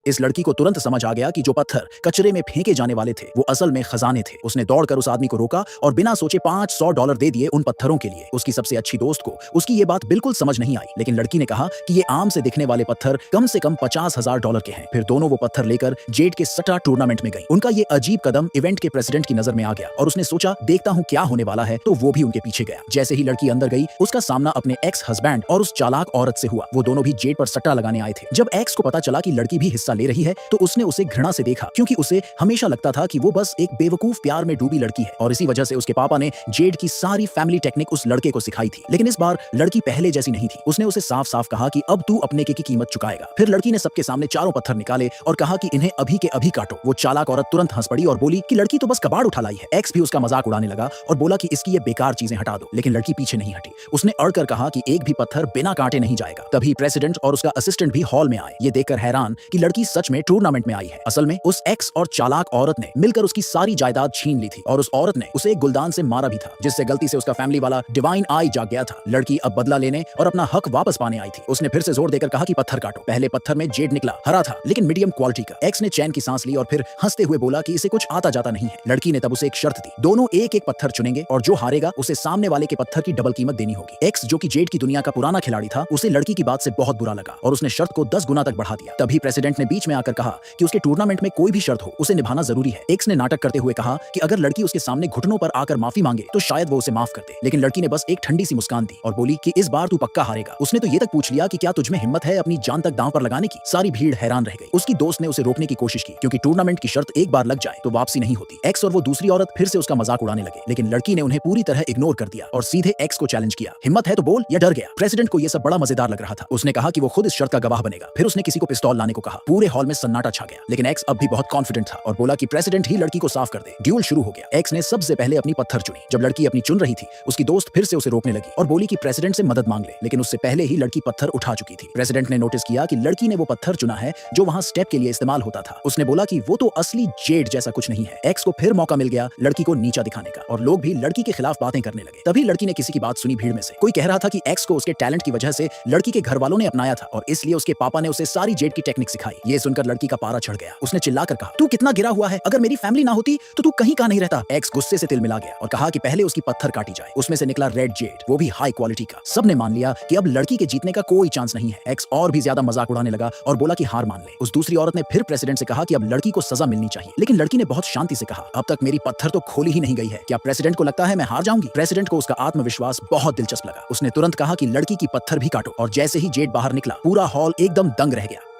इस लड़की को तुरंत समझ आ गया कि जो पत्थर कचरे में फेंके जाने वाले थे वो असल में खजाने थे। उसने दौड़कर उस आदमी को रोका और बिना सोचे $500 दे दिए उन पत्थरों के लिए। उसकी सबसे अच्छी दोस्त को उसकी ये बात बिल्कुल समझ नहीं आई, लेकिन लड़की ने कहा कि ये आम से दिखने वाले पत्थर कम से कम $50,000 के हैं। फिर दोनों वो पत्थर लेकर जेड के सट्टा टूर्नामेंट में गई। उनका ये अजीब कदम इवेंट के प्रेसिडेंट की नजर में आ गया और उसने सोचा देखता हूं क्या होने वाला है, तो वो भी उनके पीछे गया। जैसे ही लड़की अंदर गई उसका सामना अपने एक्स हस्बैंड और उस चालाक औरत से हुआ। वो दोनों भी जेड पर सट्टा लगाने आए थे। जब एक्स को पता चला कि लड़की भी हिस्सा ले रही है तो उसने उसे घृणा से देखा, क्योंकि उसे हमेशा लगता था कि वो बस एक बेवकूफ प्यार में डूबी लड़की है और इसी वजह से उसके पापा ने जेड की सारी फैमिली टेक्निक उस लड़के को सिखाई थी। लेकिन इस बार लड़की पहले जैसी नहीं थी। उसने उसे साफ साफ कहा कि अब तू अपने की कीमत चुकाएगा। फिर लड़की ने सबके सामने चारों पत्थर निकाले और कहा कि इन्हें अभी के अभी काटो। वो चालाक औरत तुरंत हंस पड़ी और बोली कि लड़की तो बस कबाड़ उठा लाई है। एक्स भी उसका मजाक उड़ाने लगा और बोला कि इसकी ये बेकार चीजें हटा दो, लेकिन लड़की पीछे नहीं हटी। उसने अड़कर कहा कि एक भी पत्थर बिना काटे नहीं जाएगा। तभी प्रेसिडेंट और उसका असिस्टेंट भी हॉल में आए, ये देखकर हैरान कि लड़की सच में टूर्नामेंट में आई है। असल में उस एक्स और चालाक औरत ने मिलकर उसकी सारी जायदाद छीन ली थी और उस औरत ने उसे एक गुलदान से मारा भी था, जिससे गलती से उसका फैमिली वाला डिवाइन आई जाग गया था। लड़की अब बदला लेने और अपना हक वापस पाने आई थी। उसने फिर से जोर देकर कहा कि पत्थर काटो। पहले पत्थर में जेड निकला, हरा था लेकिन मीडियम क्वालिटी का। एक्स ने चैन की सांस ली और फिर हंसते हुए बोला कि इसे कुछ आता जाता नहीं है। लड़की ने तब उसे एक शर्त दी, दोनों एक एक पत्थर चुनेंगे और जो हारेगा उसे सामने वाले के पत्थर की डबल कीमत देनी होगी। एक्स जो कि जेड की दुनिया का पुराना खिलाड़ी था, उसे लड़की की बात से बहुत बुरा लगा और उसने शर्त को 10 गुना तक बढ़ा दिया। तभी प्रेसिडेंट ने बीच में आकर कहा कि उसके टूर्नामेंट में कोई भी शर्त हो उसे निभाना जरूरी है। एक्स ने नाटक करते हुए कहा कि अगर लड़की उसके सामने घुटनों पर आकर माफी मांगे तो शायद वो उसे माफ कर दे, लेकिन लड़की ने बस एक ठंडी सी मुस्कान दी और बोली कि इस बार तू पक्का हारेगा। उसने तो ये तक पूछ लिया कि क्या तुझमें हिम्मत है अपनी जान तक दांव पर लगाने की। सारी भीड़ हैरान रह गई। उसकी दोस्त ने उसे रोकने की कोशिश की, क्योंकि टूर्नामेंट की शर्त एक बार लग जाए तो वापसी नहीं होती। एक्स और वो दूसरी औरत फिर से उसका मजाक उड़ाने लगे, लेकिन लड़की ने उन्हें पूरी तरह इग्नोर कर दिया और सीधे एक्स को चैलेंज किया, हिम्मत है तो बोल या डर गया। प्रेसिडेंट को यह सब बड़ा मजेदार लग रहा था। उसने कहा कि वो खुद इस शर्त का गवाह बनेगा। फिर उसने किसी को पिस्तौल लाने को कहा। पूरे हॉल में सन्नाटा छा गया, लेकिन एक्स अब भी बहुत कॉन्फिडेंट था और बोला कि प्रेसिडेंट ही लड़की को साफ कर दे। ड्यूल शुरू हो गया। एक्स ने सबसे पहले अपनी पत्थर चुनी। जब लड़की अपनी चुन रही थी उसकी दोस्त फिर से उसे रोकने लगी और बोली कि प्रेसिडेंट से मदद मांग ले, लेकिन उससे पहले ही लड़की पत्थर उठा चुकी थी। प्रेसिडेंट ने नोटिस किया कि लड़की ने वो पत्थर चुना है जो वहां स्टेप के लिए इस्तेमाल होता था। उसने बोला कि वो तो असली जेड जैसा कुछ नहीं है। एक्स को फिर मौका मिल गया लड़की को नीचा दिखाने का और लोग भी लड़की के खिलाफ बातें करने लगे। तभी लड़की ने किसी की बात सुनी भीड़ में से। कोई कह रहा था कि एक्स को उसके टैलेंट की वजह से लड़की के घर वालों ने अपनाया था और इसलिए उसके पापा ने उसे सारी जेड की टेक्निक सिखाई। ये सुनकर लड़की का पारा चढ़ गया। उसने चिल्लाकर कहा, तू कितना गिरा हुआ है, अगर मेरी फैमिली ना होती तो तू कहीं का नहीं रहता। एक्स गुस्से से तिल मिला गया और कहा कि पहले उसकी पत्थर काटी जाए। उसमें से निकला रेड जेड, वो भी हाई क्वालिटी का। सबने मान लिया कि अब लड़की के जीतने का कोई चांस नहीं है। एक्स और भी ज्यादा मजाक उड़ाने लगा और बोला कि हार मान ले। उस दूसरी औरत ने फिर प्रेसिडेंट से कहा कि अब लड़की को सजा मिलनी चाहिए, लेकिन लड़की ने बहुत शांति से कहा, अब तक मेरी पत्थर तो खोली ही नहीं गई है, क्या प्रेसिडेंट को लगता है मैं हार जाऊंगी? प्रेसिडेंट को उसका आत्मविश्वास बहुत दिलचस्प लगा। उसने तुरंत कहा कि लड़की की पत्थर भी काटो और जैसे ही जेड बाहर निकला पूरा हॉल एकदम दंग रह गया।